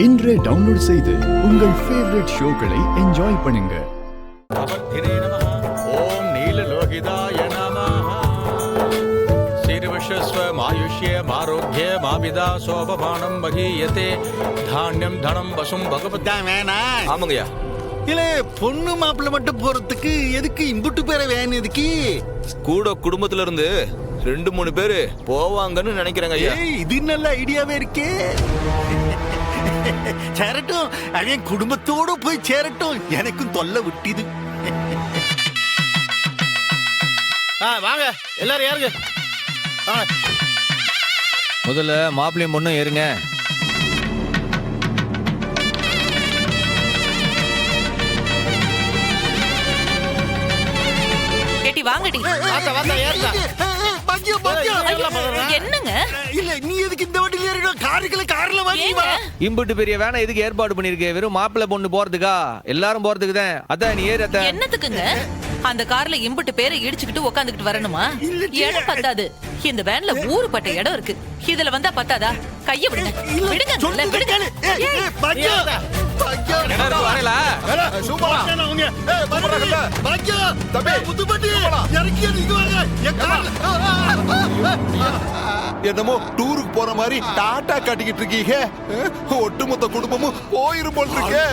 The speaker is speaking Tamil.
இன்றே டவுன்லோட் செய்து உங்கள் ஃபேவரட் ஷோக்களை என்ஜாய் பண்ணுங்க. ஓம் நீலலோகிதாய நமஹ. ஸ்ரீர்விஸ்வஸ்வம் ஆயுஷ்யம் ஆரோக்கியம் ஆபிதா சோபமானம் மகீயதே தானியம் தனம் வசும் பகவத். வேணா ஆமாங்கய்யா. இல்ல பொண்ணு மாப்பிள்ள மட்டும் போறதுக்கு எதுக்கு இம்புட்டு பேரை வேணும் எதுக்கு? கூட குடும்பத்துல இருந்து 2-3 பேரு போவாங்கன்னு நினைக்கிறேங்க ஐயா. இது நல்ல ஐடியாவே இருக்கே. சேரட்டும், அவன் குடும்பத்தோட போய் சேரட்டும், எனக்கும் தொல்லை விட்டிது. வாங்க எல்லாரும் ஏறுங்க. முதல்ல மாப்பிள்ளையும் பொண்ணும் ஏறுங்க. கேட்டி வாங்கடி. என்னங்க? இல்ல நீ எதுக்கு இந்த வண்டியில ஏறினா? கார்ல வாங்கி வா. இம்புட்டு பெரிய வேணா எதுக்கு ஏற்பாடு பண்ணிருக்கே? வெறும் மாப்பிள்ளை பொண்ணு போறதுக்கா? எல்லாரும் போறதுக்கு தான். அதான் நீ ஏறு. அத்த என்னத்துக்குங்க? அந்த கார்ல இம்புட்டு பேரை இடிச்சுக்கிட்டு உட்காந்துக்கிட்டு வரணுமா? இடம் பத்தாது. இந்த வேன்ல ஊருப்பட்ட இடம் இருக்கு. இதுல வந்தா பத்தாதா? கைய விடுங்க. விடுங்க. விடுங்க. என்னமோ டூருக்கு போற மாதிரி டாட்டா காட்டிக்கிட்டு இருக்கீங்க. ஒட்டுமொத்த குடும்பமும் போயிரும் போல் இருக்கு.